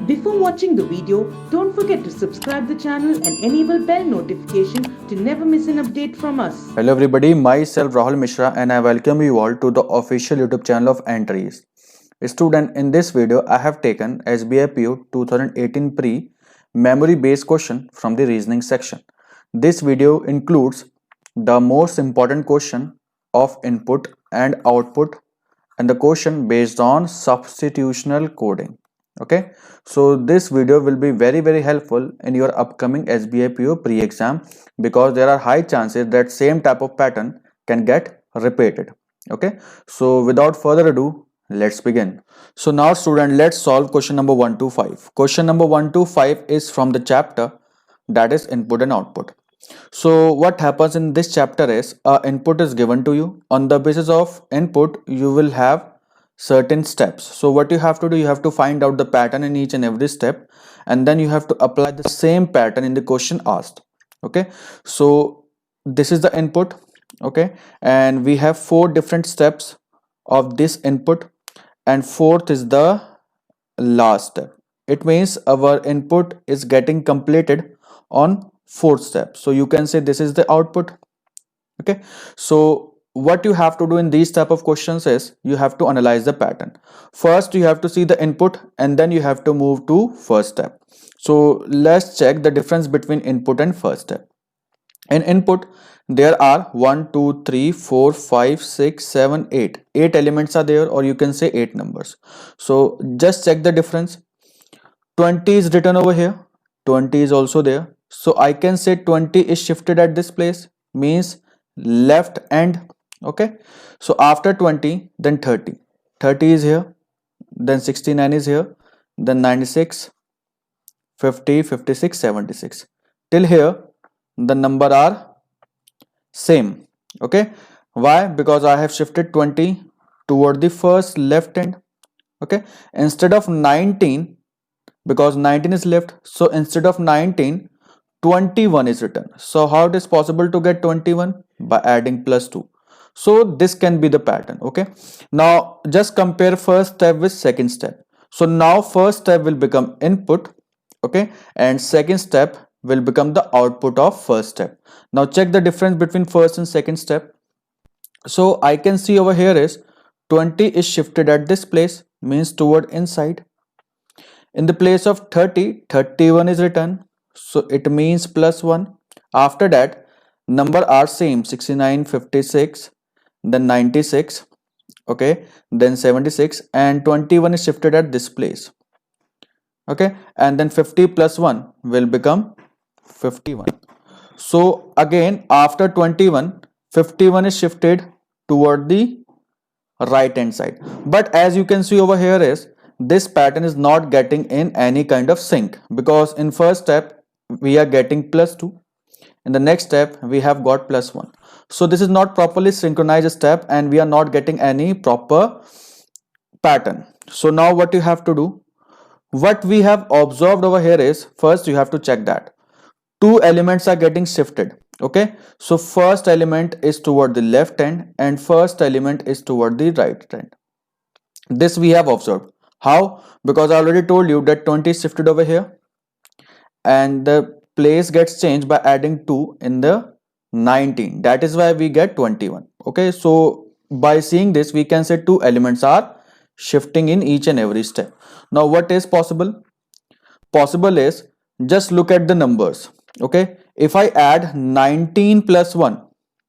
Before watching the video, don't forget to subscribe the channel and enable bell notification to never miss an update from us. Hello everybody, myself Rahul Mishra and I welcome you all to the official YouTube channel of Entries. Student, in this video I have taken SBI PO 2018 pre memory based question from the reasoning section. This video includes the most important question of input and output and the question based on substitutional coding. Okay, so this video will be very helpful in your upcoming SBI PO pre-exam because there are high chances that same type of pattern can get repeated. Okay, so without further ado, let's begin. So now student, let's solve question number 1 to 5. Question number 1 to 5 is from the chapter that is input and output. So what happens in this chapter is input is given to you. On the basis of input you will have certain steps. So what you have to do, you have to find out the pattern in each and every step and then you have to apply the same pattern in the question asked. Okay, so this is the input. Okay, and we have 4 different steps of this input and fourth is the last step. It means our input is getting completed on fourth step. So you can say this is the output. Okay, so what you have to do in these type of questions is you have to analyze the pattern. First you have to see the input and then you have to move to first step. So let's check the difference between input and first step. In input there are 1 2 3 4 5 6 7 8 elements are there, or you can say 8 numbers. So just check the difference. 20 is written over here, 20 is also there, so I can say 20 is shifted at this place, means left end. Okay, so after 20 then 30 is here, then 69 is here, then 96, 50, 56, 76 till here the number are same. Okay, why? Because I have shifted 20 toward the first left end. Okay, instead of 19, because 19 is left, so instead of 19 21 is written. So how it is possible to get 21? By adding +2. So this can be the pattern. Okay, now just compare first step with second step. So now first step will become input. Okay, and second step will become the output of first step. Now check the difference between first and second step. So I can see over here is 20 is shifted at this place, means toward inside. In the place of 30, 31 is written, so it means +1. After that number are same, 69, 56, then 96, okay, then 76, and 21 is shifted at this place. Okay, and then 50 plus 1 will become 51. So again after 21, 51 is shifted toward the right hand side, but as you can see over here is this pattern is not getting in any kind of sync, because in first step we are getting +2, in the next step we have got +1. So this is not properly synchronized step and we are not getting any proper pattern. So now what you have to do, what we have observed over here is, first you have to check that 2 elements are getting shifted. Okay, so first element is toward the left hand and first element is toward the right hand. This we have observed. How? Because I already told you that 20 is shifted over here and the place gets changed by adding 2 in the 19. That is why we get 21. Okay, so by seeing this we can say 2 elements are shifting in each and every step. Now what is possible? Possible is, just look at the numbers. Okay, if I add 19 plus 1,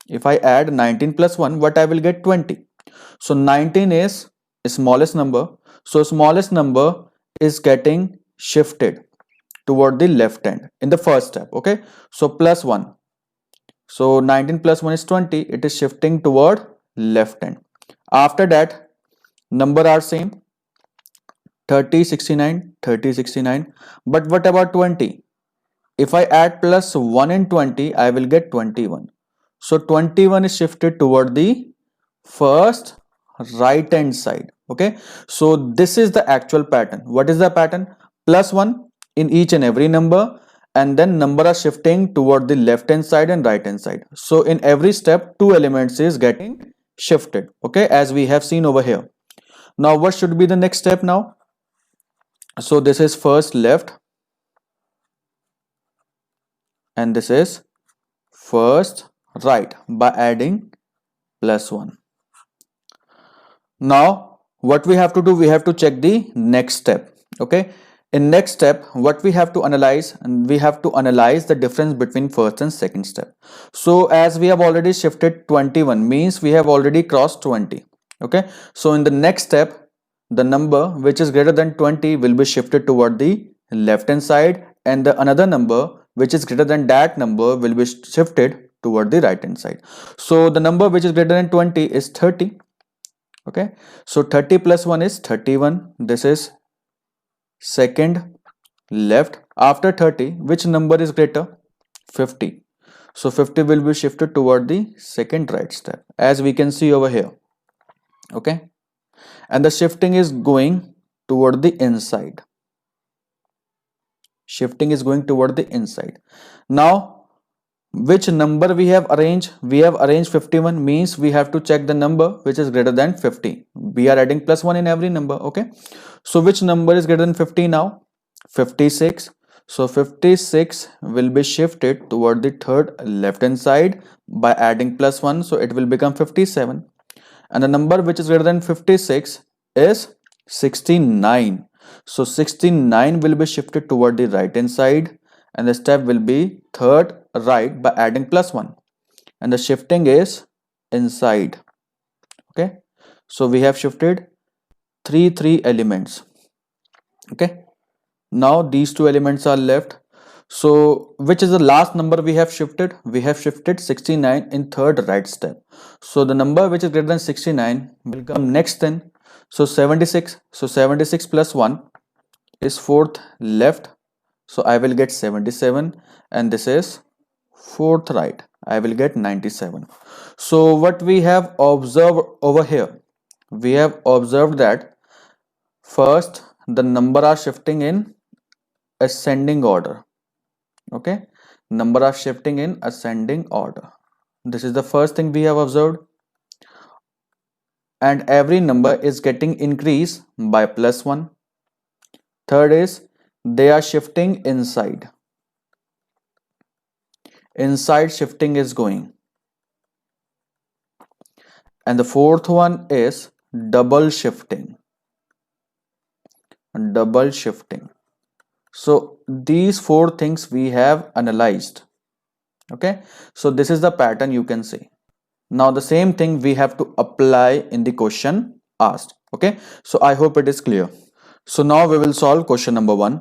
if I add 19 plus 1, what I will get? 20. So 19 is smallest number, so smallest number is getting shifted toward the left hand in the first step. Okay, so +1, so 19 plus 1 is 20, it is shifting toward left hand. After that number are same, 30, 69, 30, 69, but what about 20? If I add +1 in 20, I will get 21. So 21 is shifted toward the first right hand side. Okay, so this is the actual pattern. What is the pattern? +1 in each and every number, and then number are shifting toward the left hand side and right hand side. So in every step 2 elements is getting shifted. Okay, as we have seen over here. Now what should be the next step now? So this is first left and this is first right by adding +1. Now what we have to do, we have to check the next step. Okay, in next step what we have to analyze, and we have to analyze the difference between first and second step. So as we have already shifted 21, means we have already crossed 20. Okay, so in the next step the number which is greater than 20 will be shifted toward the left hand side, and the another number which is greater than that number will be shifted toward the right hand side. So the number which is greater than 20 is 30. Okay, so 30 plus 1 is 31. This is second left. After 30, which number is greater? 50. So 50 will be shifted toward the second right step, as we can see over here. Okay, and the shifting is going toward the inside. Shifting is going toward the inside. Now which number we have arranged? We have arranged 51, means we have to check the number which is greater than 50. We are adding +1 in every number. Okay, so which number is greater than 50 now? 56. So 56 will be shifted toward the third left hand side by adding +1, so it will become 57. And the number which is greater than 56 is 69. So 69 will be shifted toward the right hand side, and the step will be third right by adding +1, and the shifting is inside. Okay, so we have shifted three elements. Okay, now these two elements are left. So which is the last number we have shifted? We have shifted 69 in third right step. So the number which is greater than 69 will come next then. So 76. So 76 plus 1 is fourth left. So I will get 77, and this is fourth right. I will get 97. So what we have observed over here, we have observed that first the number are shifting in ascending order. Okay, number are shifting in ascending order. This is the first thing we have observed, and every number is getting increased by +1. Third is they are shifting inside. Inside shifting is going. And the fourth one is double shifting. Double shifting. So these four things we have analyzed. Okay, so this is the pattern you can see. Now the same thing we have to apply in the question asked. Okay, so I hope it is clear. So now we will solve question number 1.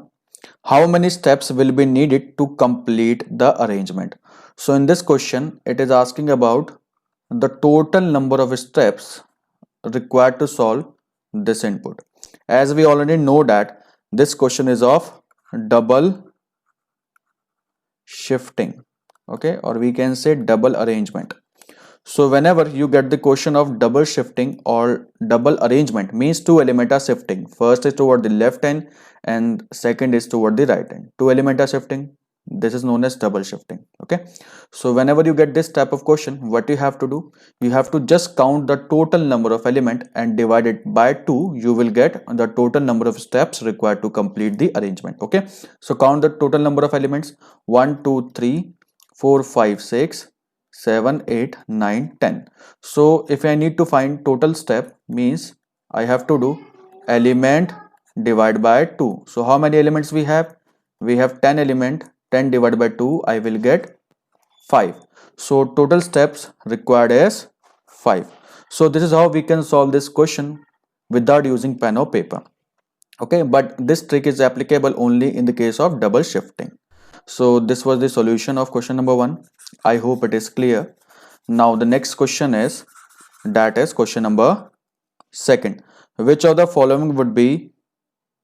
How many steps will be needed to complete the arrangement? So in this question, it is asking about the total number of steps required to solve this input. As we already know that this question is of double shifting. Okay, or we can say double arrangement. So whenever you get the question of double shifting or double arrangement, means two elements are shifting. First is toward the left hand and second is toward the right hand. Two elements are shifting. This is known as double shifting. Okay, so whenever you get this type of question, what you have to do, you have to just count the total number of element and divide it by 2. You will get the total number of steps required to complete the arrangement. Okay, so count the total number of elements: 1 2 3 4 5 6 7 8 9 10. So if I need to find total step, means I have to do element divide by 2. So how many elements we have? We have 10 element. 10 divided by 2, I will get 5. So total steps required is 5. So this is how we can solve this question without using pen or paper. Okay, but this trick is applicable only in the case of double shifting. So this was the solution of question number 1. I hope it is clear. Now the next question is, that is question number 2. Which of the following would be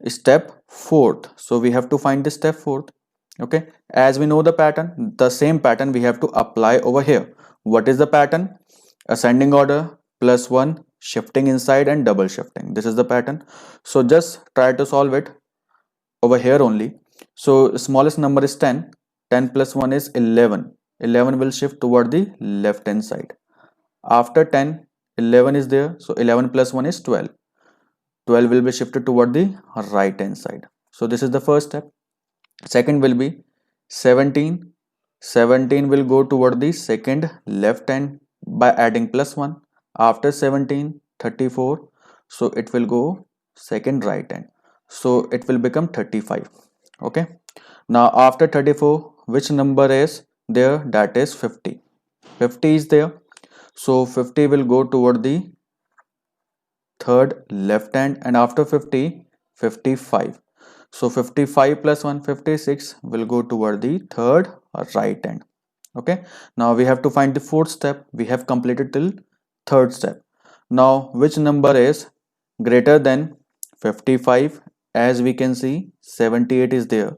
step 4th? So we have to find the step 4th. Okay, as we know the pattern, the same pattern we have to apply over here. What is the pattern? Ascending order, +1, shifting inside, and double shifting. This is the pattern. So just try to solve it over here only. So smallest number is 10. 10 plus 1 is 11. 11 will shift toward the left hand side. After 10, 11 is there. So 11 plus 1 is 12. 12 will be shifted toward the right hand side. So this is the first step. Second will be 17. 17 will go toward the second left hand by adding +1. After 17, 34. So it will go second right hand. So it will become 35. Okay. Now after 34, which number is there? That is 50. 50 is there. So 50 will go toward the third left hand, and after 50, 55. So 55 plus 1, 56 will go toward the third right hand. Okay. Now we have to find the fourth step. We have completed till third step. Now which number is greater than 55? As we can see, 78 is there.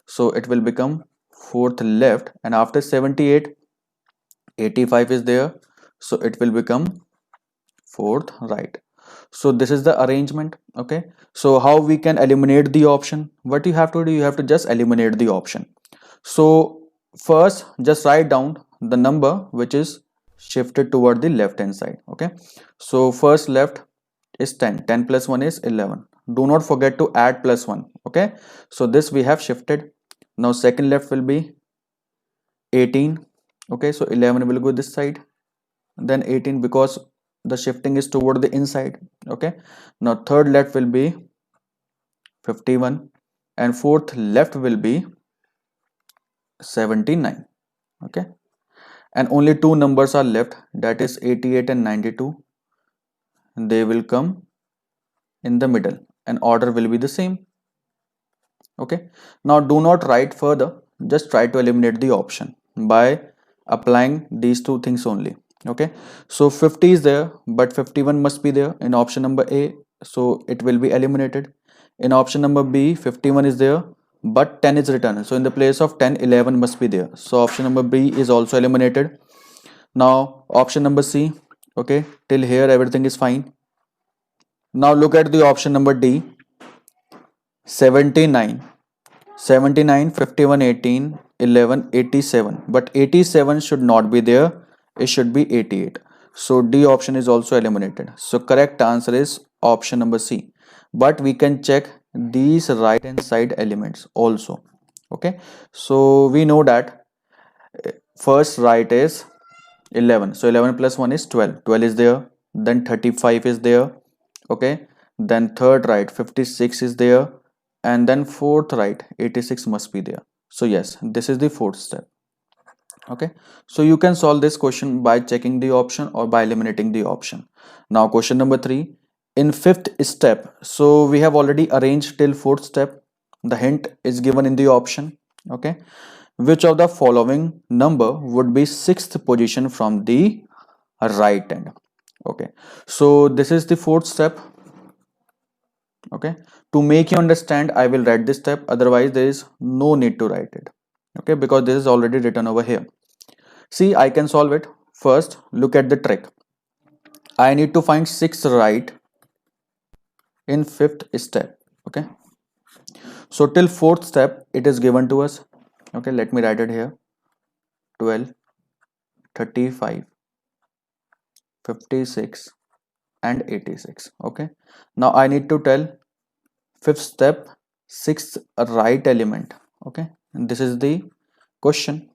So it will become fourth left, and after 78, 85 is there. So it will become fourth right. So this is the arrangement. Okay. So how we can eliminate the option? What you have to do, you have to just eliminate the option. So first just write down the number which is shifted toward the left hand side. Okay. So first left is 10. 10 plus 1 is 11. Do not forget to add +1. Okay. So this we have shifted. Now second left will be 18. Okay. So 11 will go this side, then 18, because the shifting is toward the inside. Okay. Now third left will be 51, and fourth left will be 79. Okay. And only two numbers are left, that is 88 and 92. They will come in the middle and order will be the same. Okay. Now do not write further, just try to eliminate the option by applying these two things only. Okay. So 50 is there, but 51 must be there in option number A, so it will be eliminated. In option number B, 51 is there, but 10 is written, so in the place of 10, 11 must be there. So option number B is also eliminated. Now option number C. Okay, till here everything is fine. Now look at the option number D. 79, 79, 51, 18, 11, 87, but 87 should not be there, it should be 88. So D option is also eliminated. So correct answer is option number C. But we can check these right hand side elements also. Okay. So we know that first right is 11. So 11 plus 1 is 12. 12 is there. Then 35 is there. Okay. Then third right 56 is there. And then fourth right 86 must be there. So yes, this is the fourth step. Okay. So you can solve this question by checking the option or by eliminating the option. Now question number 3. In fifth step, so we have already arranged till fourth step. The hint is given in the option. Okay. Which of the following number would be sixth position from the right hand? Okay. So this is the fourth step. Okay. To make you understand, I will write this step. Otherwise, there is no need to write it. Okay. Because this is already written over here. See, I can solve it. First, look at the trick. I need to find sixth right in fifth step. Okay. So till fourth step, it is given to us. Okay. Let me write it here. 12, 35, 56 and 86. Okay. Now I need to tell fifth step, sixth right element. Okay. And this is the question.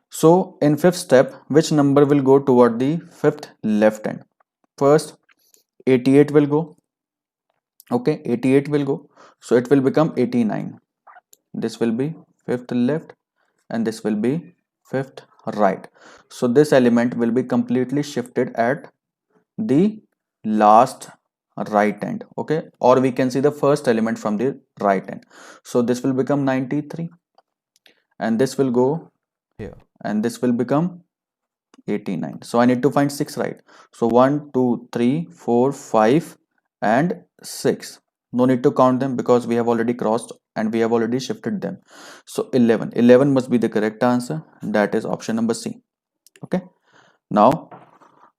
So in fifth step, which number will go toward the fifth left hand? First 88 will go. Okay. 88 will go. So it will become 89. This will be fifth left and this will be fifth right. So this element will be completely shifted at the last right hand. Okay. Or we can see the first element from the right hand. So this will become 93 and this will go here and this will become 89. So I need to find 6 right. So 1, 2, 3, 4, 5 and 6. No need to count them because we have already crossed and we have already shifted them. So 11. 11 must be the correct answer. That is option number C. Okay. Now,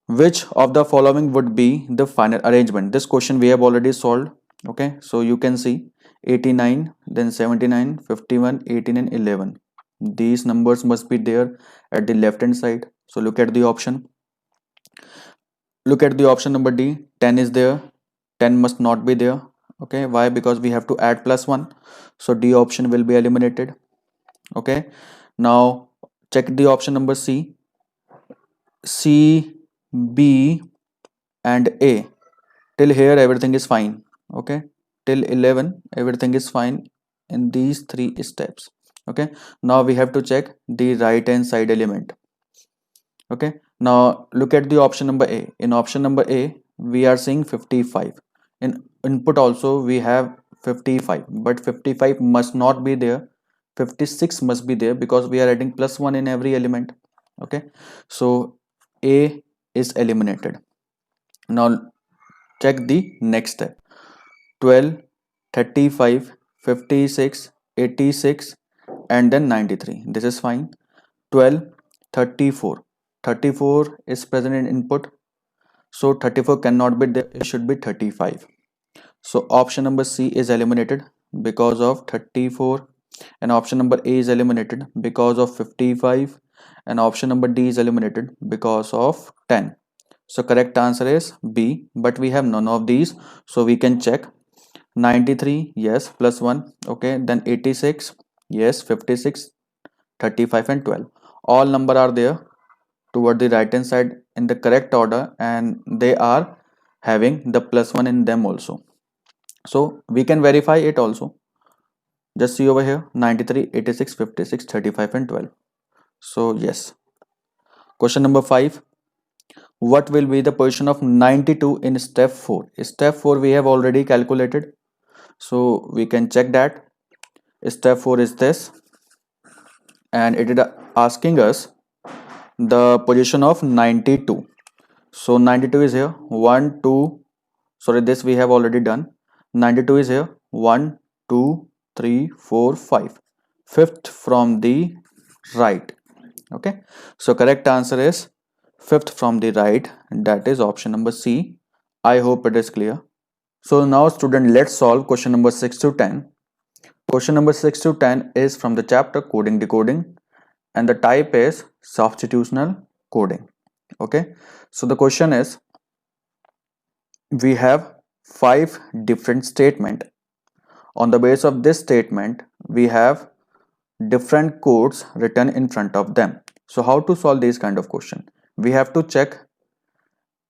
which of the following would be the final arrangement? This question we have already solved. Okay. So you can see 89, then 79, 51, 18 and 11. These numbers must be there at the left hand side. So look at the option. Look at the option number D. 10 is there. 10 must not be there. Okay, why? Because we have to add +1, so D option will be eliminated. Okay, now check the option number C. C, B and A, till here everything is fine. Okay, till 11 everything is fine in these three steps. Okay, now we have to check the right hand side element. Okay, now look at the option number A. In option number A we are seeing 55. In input also we have 55, but 55 must not be there, 56 must be there, because we are adding +1 in every element. Okay, so A is eliminated. Now check the next step. 12, 35, 56, 86 and then 93. This is fine. 12, 34. 34 is present in input, so 34 cannot be there, it should be 35. So option number C is eliminated because of 34, and option number A is eliminated because of 55, and option number D is eliminated because of 10. So correct answer is B, but we have none of these, so we can check. 93, yes, +1. Okay, then 86, yes, 56, 35 and 12. All number are there toward the right hand side in the correct order, and they are having the +1 in them also. So we can verify it also. Just see over here, 93, 86, 56, 35 and 12. So yes. Question number 5. What will be the position of 92 in step 4? Step 4 we have already calculated, so we can check that. Step 4 is this, and it is asking us the position of 92. So 92 is here, 1 2, sorry, this we have already done. 92 is here, 1 2 3 4 5, fifth from the right. Okay, so correct answer is fifth from the right, and that is option number C. I hope it is clear. So now student, let's solve question number 6 to 10. Question number 6 to 10 is from the chapter Coding Decoding, and the type is substitutional coding. Okay, so the question is, we have 5 different statement. On the base of this statement we have different codes written in front of them. So how to solve this kind of question? We have to check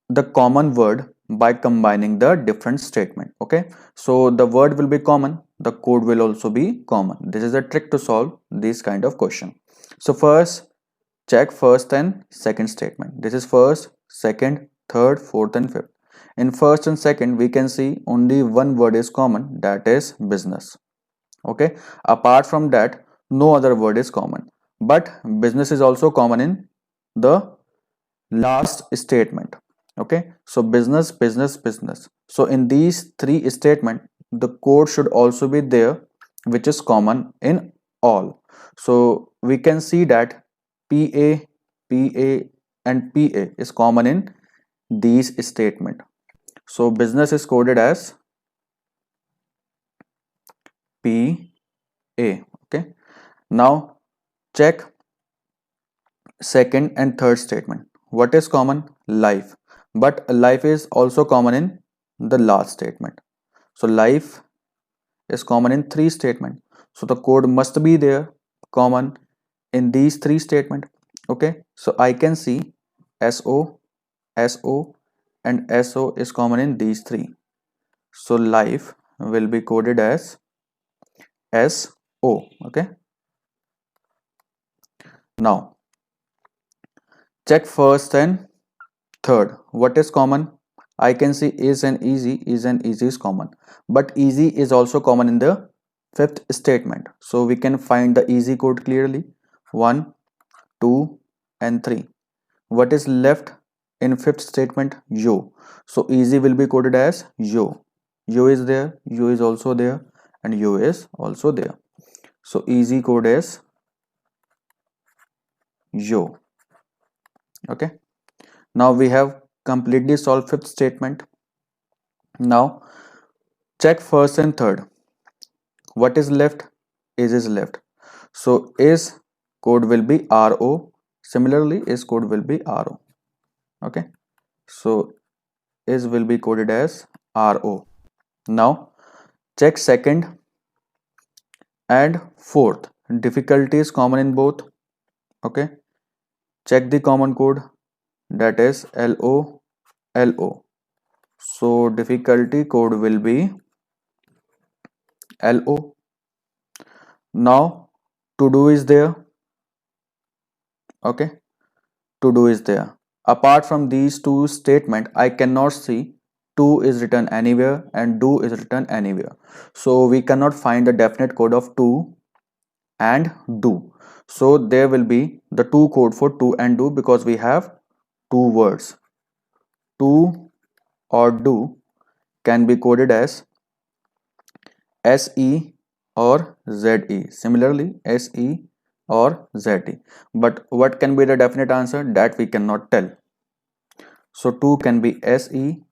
the common word by combining the different statement. Okay, so the word will be common, the code will also be common. This is a trick to solve this kind of question. So first, check first and second statement. This is first, second, third, fourth and fifth. In first and second we can see only one word is common, that is business. Okay, apart from that no other word is common, but business is also common in the last statement. Okay, so business, business, business. So in these three statements the code should also be there, which is common in all. So we can see that PA, PA and PA is common in these statement. So business is coded as PA. Okay, now check second and third statement. What is common? Life, but life is also common in the last statement. So life is common in three statement, so the code must be there common in these three statement. Okay, so I can see SO, SO and SO is common in these three, so life will be coded as SO. Okay, now check first and third. What is common? I can see is and easy, is and easy is common, but easy is also common in the fifth statement. So we can find the easy code clearly, 1 2 and 3. What is left in fifth statement? Yo. So easy will be coded as yo. Yo is there, yo is also there, and yo is also there. So easy code is yo. Okay, now we have completely solved fifth statement. Now check first and third. What is left? Is left, so is code will be RO. Similarly is code will be RO. Okay, so is will be coded as RO. Now Check second and fourth. Difficulty is common in both. Okay. Check the common code, that is LO. So difficulty code will be LO. Now to do is there. Okay. To do is there. Apart from these two statements, I cannot see to is written anywhere and do is written anywhere. So we cannot find the definite code of to and do. So there will be the to code for to and do because we have two words. To or do can be coded as SE or ZE. Similarly, SE or ZE. But what can be the definite answer? That we cannot tell. So to can be SE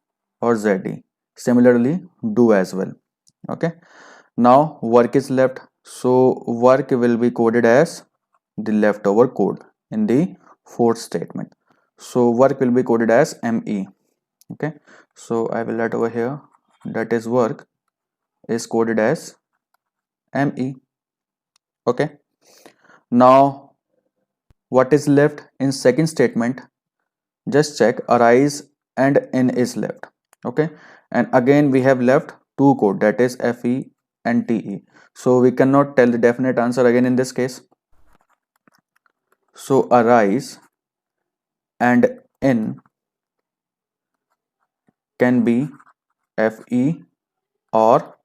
or ZE. Similarly, do as well. Okay. Now work is left. So work will be coded as the leftover code in the fourth statement. So work will be coded as ME. Okay. So I will write over here, that is work is coded as ME. Okay. Now what is left in second statement? Just check, arise and in is left. Okay. And again we have left two code, that is FE and TE. So we cannot tell the definite answer again in this case. So arise and in can be FE or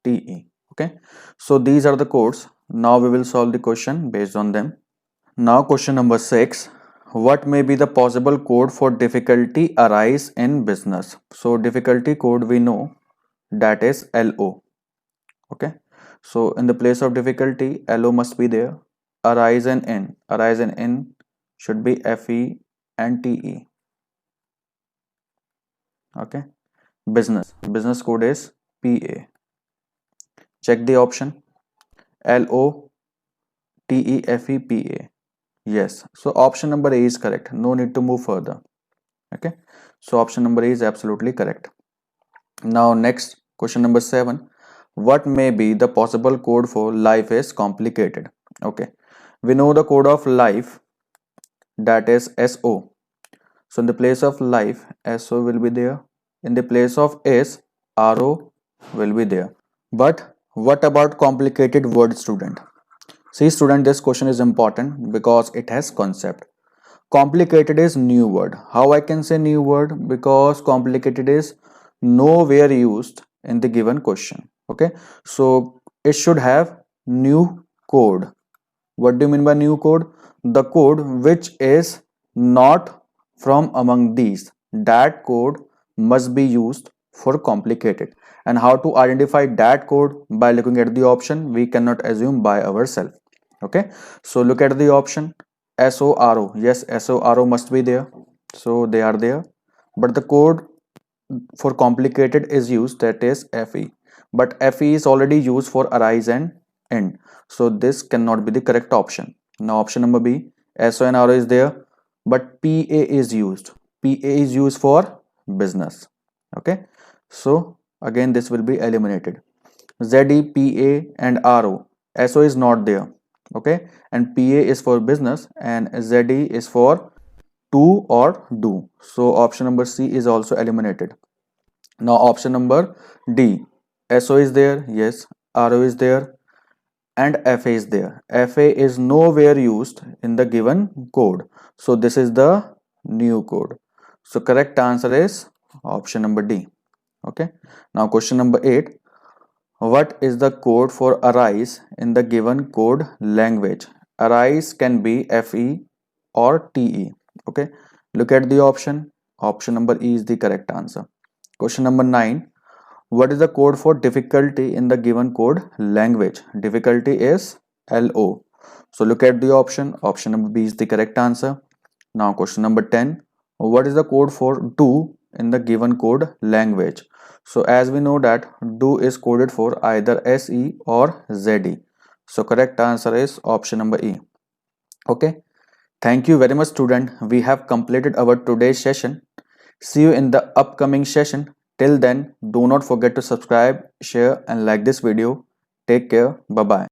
TE. Okay. So these are the codes. Now we will solve the question based on them. Now question number 6. What may be the possible code for difficulty arise in business? So difficulty code we know, that is LO. Okay. So in the place of difficulty, LO must be there. Arise and in. Arise and in should be FE and TE. Okay. Business code is PA. Check the option. LO TE FE PA. Yes. So option number A is correct. No need to move further. Okay. So option number A is absolutely correct. Now next question number 7. What may be the possible code for life is complicated? Okay. We know the code of life, that is SO. So in the place of life, SO will be there. In the place of S, RO will be there. But what about complicated word, student? See student, this question is important because it has concept. Complicated is new word. How I can say new word? Because complicated is nowhere used in the given question. Okay. So it should have new code. What do you mean by new code? The code which is not from among these. That code must be used for complicated. And how to identify that code? By looking at the option. We cannot assume by ourselves. Okay. So look at the option. SORO. Yes, SORO must be there. So they are there. But the code for complicated is used, that is FE. But FE is already used for arise and end. So this cannot be the correct option. Now option number B, SO and RO is there, but PA is used. PA is used for business. Okay. So again this will be eliminated. ZE, PA and RO. SO is not there. Okay. And PA is for business and ZE is for to or do. So option number C is also eliminated. Now option number D, SO is there, yes, RO is there and FA is there. FA is nowhere used in the given code. So this is the new code. So correct answer is option number D. Okay. Now question number 8. What is the code for arise in the given code language? Arise can be FE or TE. Okay. Look at the option. Option number E is the correct answer. Question number 9. What is the code for difficulty in the given code language? Difficulty is LO. So look at the option. Option number B is the correct answer. Now question number 10. What is the code for do in the given code language? So as we know that do is coded for either SE or ZE. So correct answer is option number E. Okay. Thank you very much student. We have completed our today's session. See you in the upcoming session. Till then, do not forget to subscribe, share and like this video. Take care. Bye bye.